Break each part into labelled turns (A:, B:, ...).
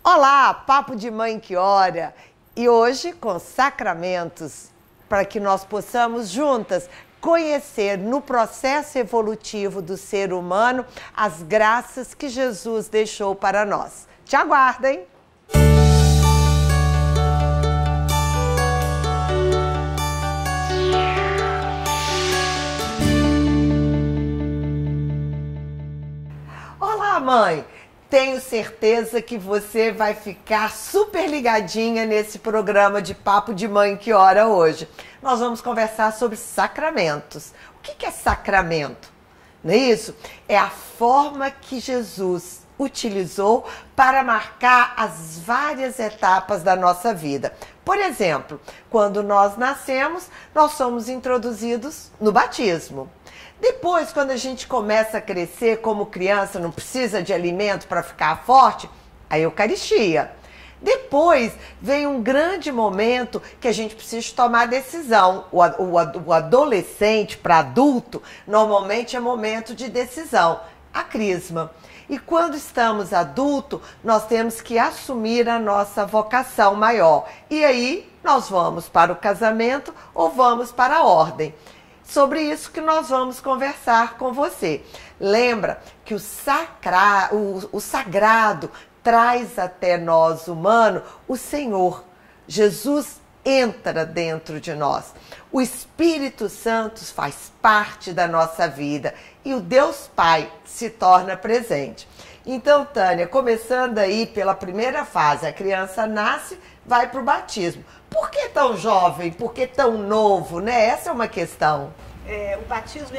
A: Olá, Papo de Mãe que Ora! E hoje com sacramentos, para que nós possamos juntas conhecer no processo evolutivo do ser humano as graças que Jesus deixou para nós. Te aguardem! Olá, mãe! Tenho certeza que você vai ficar super ligadinha nesse programa de Papo de Mãe que Ora hoje. Nós vamos conversar sobre sacramentos. O que é sacramento? Não é isso? É a forma que Jesus utilizou para marcar as várias etapas da nossa vida. Por exemplo, quando nós nascemos, nós somos introduzidos no batismo. Depois, quando a gente começa a crescer como criança, não precisa de alimento para ficar forte, a Eucaristia. Depois vem um grande momento que a gente precisa tomar decisão. O adolescente para adulto, normalmente é momento de decisão, a crisma. E quando estamos adultos, nós temos que assumir a nossa vocação maior. E aí, nós vamos para o casamento ou vamos para a ordem. Sobre isso que nós vamos conversar com você. Lembra que o sagrado traz até nós, humano, o Senhor. Jesus entra dentro de nós. O Espírito Santo faz parte da nossa vida e o Deus Pai se torna presente. Então, Tânia, começando aí pela primeira fase, a criança nasce, vai para o batismo. Por que tão jovem? Por que tão novo, né? Essa é uma questão.
B: O batismo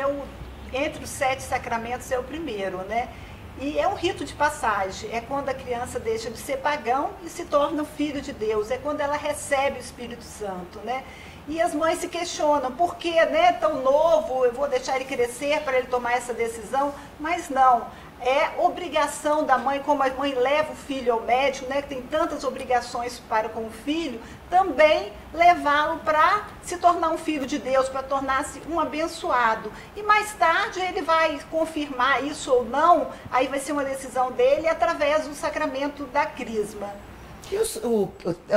B: entre os 7 sacramentos é o primeiro, né? E é um rito de passagem, é quando a criança deixa de ser pagão e se torna filho de Deus, é quando ela recebe o Espírito Santo, né? E as mães se questionam, por que, né, tão novo, eu vou deixar ele crescer para ele tomar essa decisão? Mas não, é obrigação da mãe, como a mãe leva o filho ao médico, né, que tem tantas obrigações para com o filho, também levá-lo para se tornar um filho de Deus, para tornar-se um abençoado. E mais tarde ele vai confirmar isso ou não, aí vai ser uma decisão dele através do sacramento da crisma.
A: E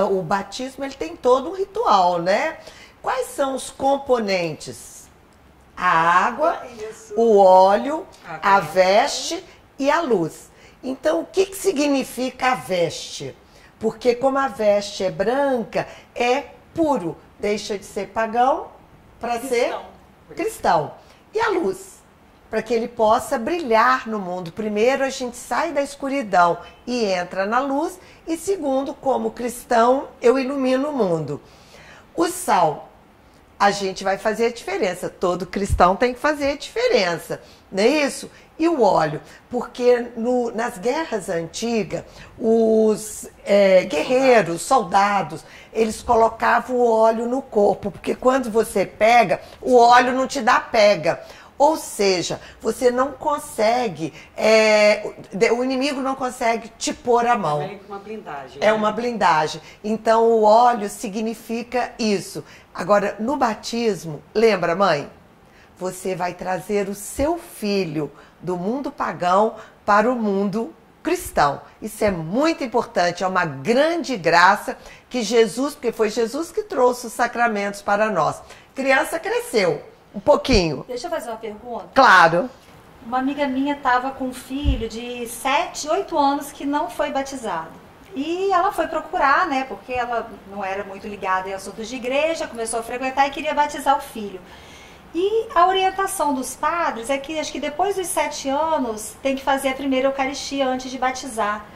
A: o batismo, ele tem todo um ritual, né? Quais são os componentes? A água, o óleo, a veste e a luz. Então, o que significa a veste? Porque como a veste é branca, é puro. Deixa de ser pagão para ser cristão. E a luz? Para que ele possa brilhar no mundo. Primeiro, a gente sai da escuridão e entra na luz. E segundo, como cristão, eu ilumino o mundo. O sal, a gente vai fazer a diferença. Todo cristão tem que fazer a diferença, não é isso? E o óleo, porque nas guerras antigas, os guerreiros, soldados, eles colocavam o óleo no corpo, porque quando você pega, o óleo não te dá pega. Ou seja, você não consegue, o inimigo não consegue te pôr a mão.
C: É uma blindagem.
A: É uma blindagem. Então o óleo significa isso. Agora, no batismo, lembra, mãe? Você vai trazer o seu filho do mundo pagão para o mundo cristão. Isso é muito importante, é uma grande graça que Jesus, porque foi Jesus que trouxe os sacramentos para nós. Criança cresceu. Um pouquinho.
D: Deixa eu fazer uma pergunta.
A: Claro.
D: Uma amiga minha estava com um filho de 7, 8 anos que não foi batizado. E ela foi procurar, né? Porque ela não era muito ligada em assuntos de igreja, começou a frequentar e queria batizar o filho. E a orientação dos padres é que acho que depois dos 7 anos tem que fazer a primeira Eucaristia antes de batizar.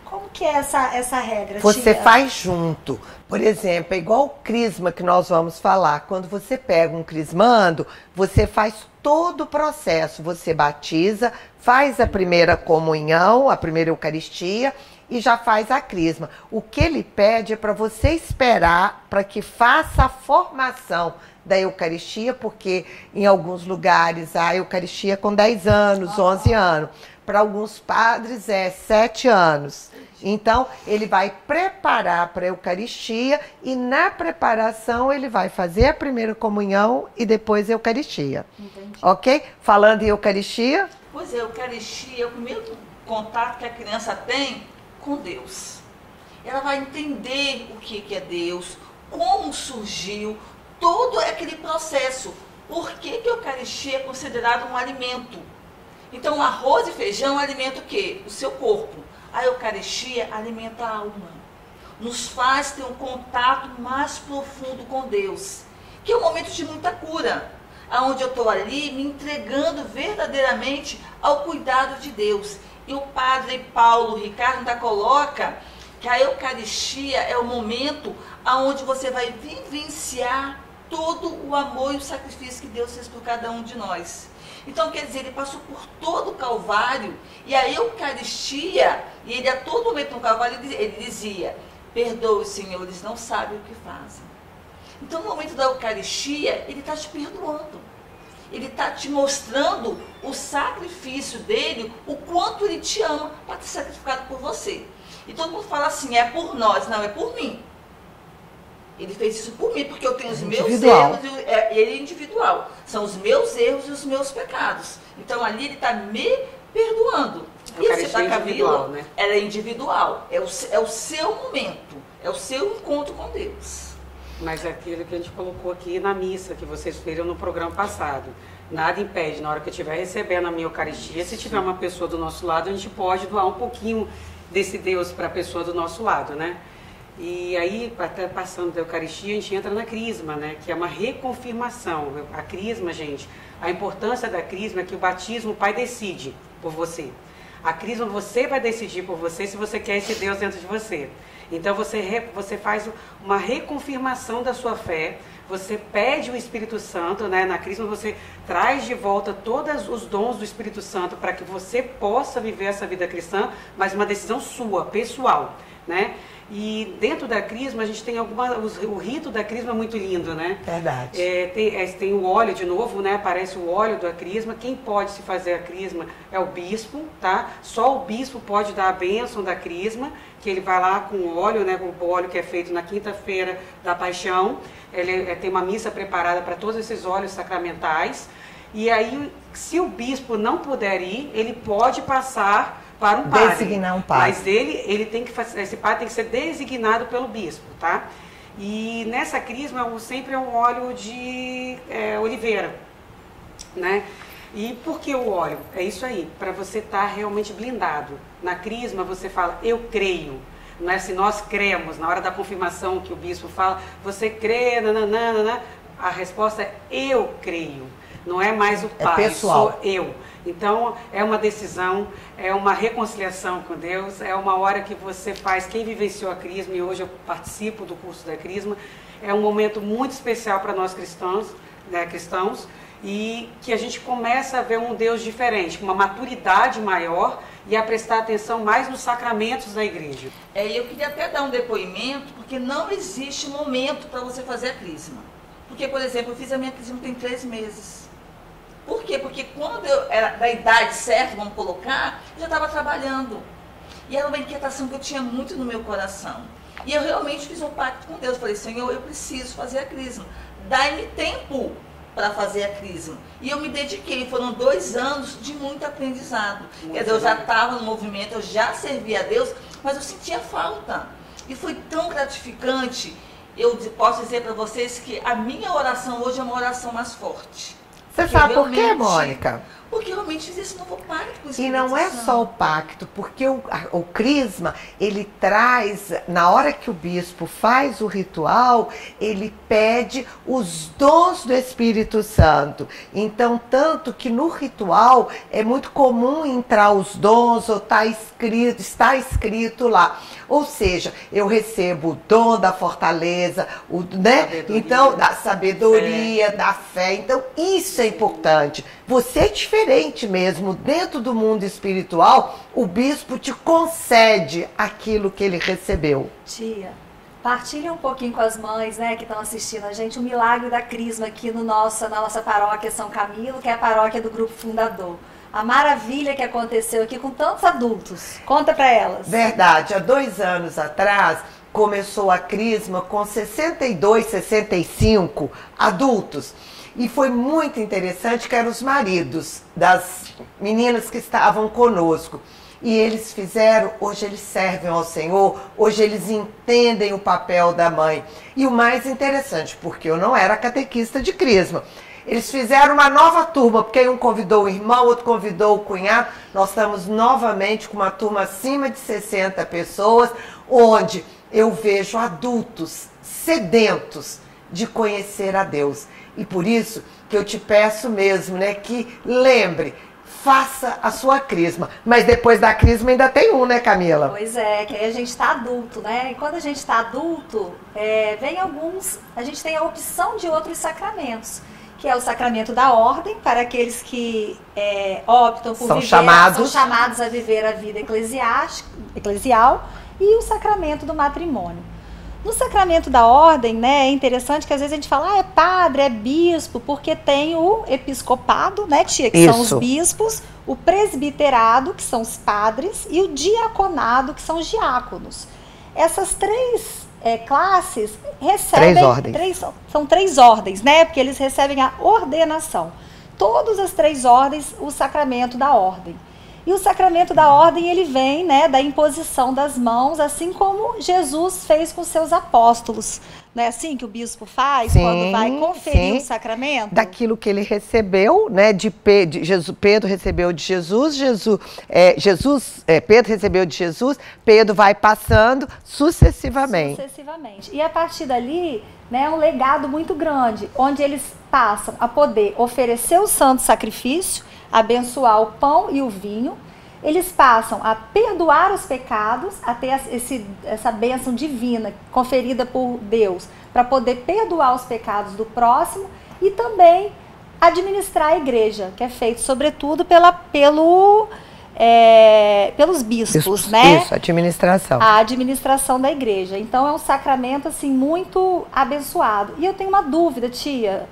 D: Como que é essa regra,
A: Você
D: tia?
A: faz junto. Por exemplo, é igual o crisma que nós vamos falar. Quando você pega um crismando, você faz todo o processo. Você batiza, faz a primeira comunhão, a primeira Eucaristia e já faz a crisma. O que ele pede é para você esperar para que faça a formação da Eucaristia, porque em alguns lugares a Eucaristia é com 10 anos, 11 anos. Para alguns padres é 7 anos. Então, ele vai preparar para a Eucaristia e na preparação ele vai fazer a primeira comunhão e depois a Eucaristia.
D: Entendi.
A: Ok? Falando em Eucaristia?
C: Pois é, a Eucaristia é o primeiro contato que a criança tem com Deus. ela vai entender o que é Deus, como surgiu, todo aquele processo. Por que que a Eucaristia é considerada um alimento? Então, o arroz e feijão alimenta o quê? O seu corpo. A Eucaristia alimenta a alma. Nos faz ter um contato mais profundo com Deus, que é um momento de muita cura, onde eu estou ali me entregando verdadeiramente ao cuidado de Deus. E o padre Paulo Ricardo ainda coloca que a Eucaristia é o momento onde você vai vivenciar todo o amor e o sacrifício que Deus fez por cada um de nós. Então, quer dizer, ele passou por todo o Calvário, e a Eucaristia, e ele a todo momento no Calvário, ele dizia: perdoe, Senhor, eles não sabem o que fazem. Então, no momento da Eucaristia, ele está te perdoando. Ele está te mostrando o sacrifício dele, o quanto ele te ama para ter sacrificado por você. E todo mundo fala assim, é por nós. Não, é por mim. Ele fez isso por mim, porque eu tenho os meus erros, ele é individual. São os meus erros e os meus pecados. Então, ali ele está me perdoando. E esse da Camila, né? Ela é individual. É o seu momento. É o seu encontro com Deus.
E: Mas é aquilo que a gente colocou aqui na missa, que vocês viram no programa passado. Nada impede, na hora que eu estiver recebendo a minha Eucaristia, se tiver uma pessoa do nosso lado, a gente pode doar um pouquinho desse Deus para a pessoa do nosso lado, né? E aí, até passando da Eucaristia, a gente entra na Crisma, né? Que é uma reconfirmação. A Crisma, gente, a importância da Crisma é que o batismo o Pai decide por você. A Crisma você vai decidir por você se você quer esse Deus dentro de você. Então você faz uma reconfirmação da sua fé, você pede o Espírito Santo, né? Na Crisma você traz de volta todos os dons do Espírito Santo para que você possa viver essa vida cristã, mas uma decisão sua, pessoal, né? E dentro da Crisma a gente tem o rito da Crisma é muito lindo, né?
A: Verdade.
E: Tem o óleo de novo, né? Aparece o óleo da Crisma. Quem pode se fazer a Crisma é o bispo, tá? Só o bispo pode dar a bênção da Crisma, que ele vai lá com o óleo, né? Com o óleo que é feito na quinta-feira da Paixão. Ele tem uma missa preparada para todos esses óleos sacramentais. E aí, se o bispo não puder ir, ele pode passar para um padre.
A: Designar um padre.
E: Mas ele tem que fazer, esse padre tem que ser designado pelo bispo, tá? E nessa Crisma sempre é um óleo de oliveira, né? E por que o óleo? É isso aí, para você estar realmente blindado. Na Crisma você fala, eu creio. Não é assim, nós cremos. Na hora da confirmação que o bispo fala, você crê, nananana. A resposta é, eu creio. Não é mais o pai,
A: pessoal.
E: Sou eu. Então, é uma decisão, é uma reconciliação com Deus, é uma hora que você faz, quem vivenciou a Crisma, e hoje eu participo do curso da Crisma, é um momento muito especial para nós cristãos, né, e que a gente começa a ver um Deus diferente, com uma maturidade maior e a prestar atenção mais nos sacramentos da igreja.
C: Eu queria até dar um depoimento, porque não existe momento para você fazer a Crisma. Porque, por exemplo, eu fiz a minha Crisma tem 3 meses. Por quê? Porque quando eu era da idade certa, vamos colocar, eu já estava trabalhando. E era uma inquietação que eu tinha muito no meu coração. E eu realmente fiz um pacto com Deus. Falei, Senhor, eu preciso fazer a Crisma. Dai-me tempo para fazer a Crisma. E eu me dediquei. Foram 2 anos de muito aprendizado. Quer dizer, eu já estava no movimento, eu já servia a Deus, mas eu sentia falta. E foi tão gratificante. Eu posso dizer para vocês que a minha oração hoje é uma oração mais forte.
A: Você sabe por quê, Mônica?
C: Porque realmente fiz esse novo pacto com o Espírito
A: E não é
C: Santo.
A: só o pacto, porque o Crisma, ele traz, na hora que o bispo faz o ritual, ele pede os dons do Espírito Santo. Então, tanto que no ritual é muito comum entrar os dons, ou está escrito lá. Ou seja, eu recebo o dom da fortaleza, né? Então, da sabedoria, da fé. Então, isso é importante. Você é diferente mesmo. Dentro do mundo espiritual, o bispo te concede aquilo que ele recebeu.
D: Tia, partilha um pouquinho com as mães, né, que estão assistindo a gente, o milagre da Crisma aqui na nossa paróquia São Camilo, que é a paróquia do Grupo Fundador. A maravilha que aconteceu aqui com tantos adultos. Conta para elas.
A: Verdade. Há 2 anos atrás, começou a Crisma com 62, 65 adultos. E foi muito interessante que eram os maridos das meninas que estavam conosco. E eles fizeram, hoje eles servem ao Senhor, hoje eles entendem o papel da mãe. E o mais interessante, porque eu não era catequista de Crisma, eles fizeram uma nova turma, porque um convidou o irmão, outro convidou o cunhado. Nós estamos novamente com uma turma acima de 60 pessoas, onde eu vejo adultos sedentos de conhecer a Deus. E por isso que eu te peço mesmo, né, que lembre, faça a sua crisma. Mas depois da crisma ainda tem um, né, Camila?
D: Pois é, que aí a gente está adulto, né? E quando a gente está adulto, a gente tem a opção de outros sacramentos, que é o sacramento da ordem, para aqueles que optam por são chamados a viver a vida eclesial, e o sacramento do matrimônio. No sacramento da ordem, né, é interessante que às vezes a gente fala, é padre, é bispo, porque tem o episcopado, né, tia, que são os bispos, o presbiterado, que são os padres, e o diaconado, que são os diáconos. Essas três classes recebem... São três ordens, né, porque eles recebem a ordenação. Todas as três ordens, o sacramento da ordem. E o sacramento da ordem, ele vem, né, da imposição das mãos, assim como Jesus fez com seus apóstolos. Não é assim que o bispo faz, quando vai conferir o sacramento?
A: Daquilo que ele recebeu, né, Pedro recebeu de Jesus, Pedro recebeu de Jesus, Pedro vai passando sucessivamente.
D: E a partir dali, né, é um legado muito grande, onde eles passam a poder oferecer o santo sacrifício, abençoar o pão e o vinho, eles passam a perdoar os pecados, a ter essa bênção divina conferida por Deus, para poder perdoar os pecados do próximo e também administrar a igreja, que é feito sobretudo pelos bispos, né?
A: Isso, administração.
D: A administração da igreja. Então é um sacramento assim muito abençoado. E eu tenho uma dúvida, tia,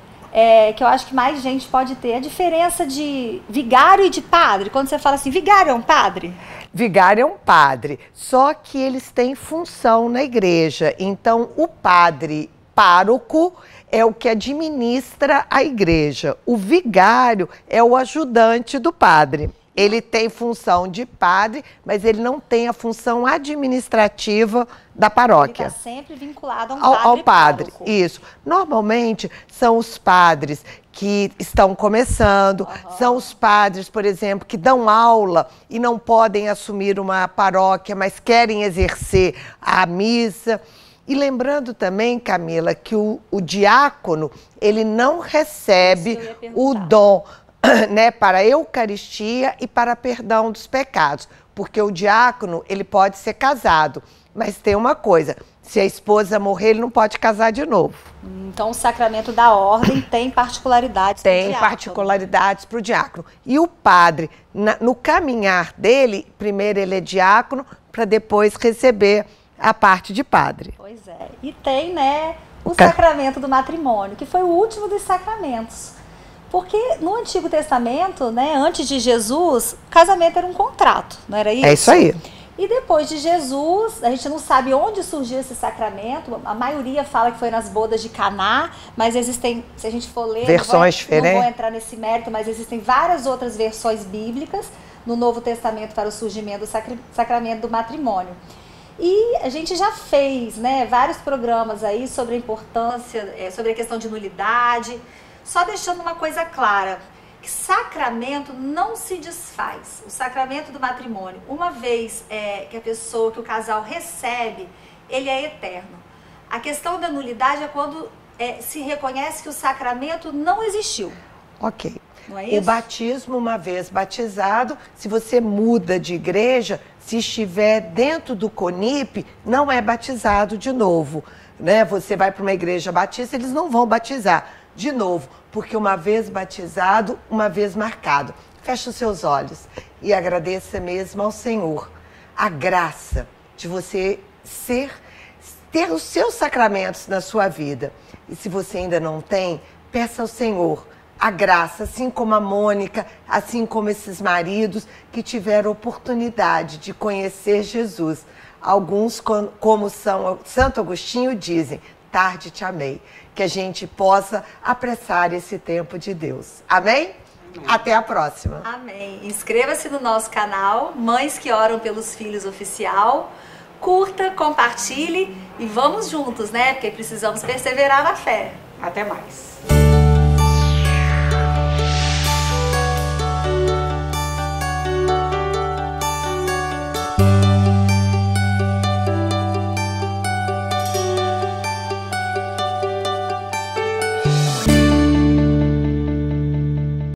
D: que eu acho que mais gente pode ter, a diferença de vigário e de padre. Quando você fala assim, vigário é um padre?
A: Vigário é um padre, só que eles têm função na igreja. Então, o padre pároco é o que administra a igreja. O vigário é o ajudante do padre. Ele tem função de padre, mas ele não tem a função administrativa da paróquia.
D: Ele está sempre vinculado a um
A: padre. Isso. Normalmente são os padres que estão começando, são os padres, por exemplo, que dão aula e não podem assumir uma paróquia, mas querem exercer a missa. E lembrando também, Camila, que o diácono, ele não recebe o dom, né, para a Eucaristia e para perdão dos pecados, porque o diácono, ele pode ser casado, mas tem uma coisa, se a esposa morrer, ele não pode casar de novo.
D: Então o sacramento da ordem tem particularidades para o diácono. Tem
A: particularidades para o diácono. E o padre, no caminhar dele, primeiro ele é diácono, para depois receber a parte de padre.
D: Pois é. E tem, né, o sacramento do matrimônio, que foi o último dos sacramentos. Porque no Antigo Testamento, né, antes de Jesus, o casamento era um contrato, não era isso?
A: É isso aí.
D: E depois de Jesus, a gente não sabe onde surgiu esse sacramento, a maioria fala que foi nas bodas de Caná, mas existem, se a gente for ler,
A: versões diferentes.
D: Não vou entrar nesse mérito, mas existem várias outras versões bíblicas no Novo Testamento para o surgimento do sacramento do matrimônio. E a gente já fez, né, vários programas aí sobre a importância, sobre a questão de nulidade. Só deixando uma coisa clara, que sacramento não se desfaz. O sacramento do matrimônio, uma vez que o casal recebe, ele é eterno. A questão da nulidade é quando se reconhece que o sacramento não existiu.
A: Ok.
D: Não é isso?
A: O batismo, uma vez batizado, se você muda de igreja, se estiver dentro do CONIP, não é batizado de novo, né? Você vai para uma igreja batista, eles não vão batizar de novo, porque uma vez batizado, uma vez marcado. Feche os seus olhos e agradeça mesmo ao Senhor a graça de você ter os seus sacramentos na sua vida. E se você ainda não tem, peça ao Senhor a graça, assim como a Mônica, assim como esses maridos que tiveram oportunidade de conhecer Jesus. Alguns, como Santo Agostinho, dizem, tarde te amei. Que a gente possa apressar esse tempo de Deus. Amém? Até a próxima.
D: Amém. Inscreva-se no nosso canal, Mães que Oram pelos Filhos Oficial. Curta, compartilhe e vamos juntos, né? Porque precisamos perseverar na fé.
E: Até mais.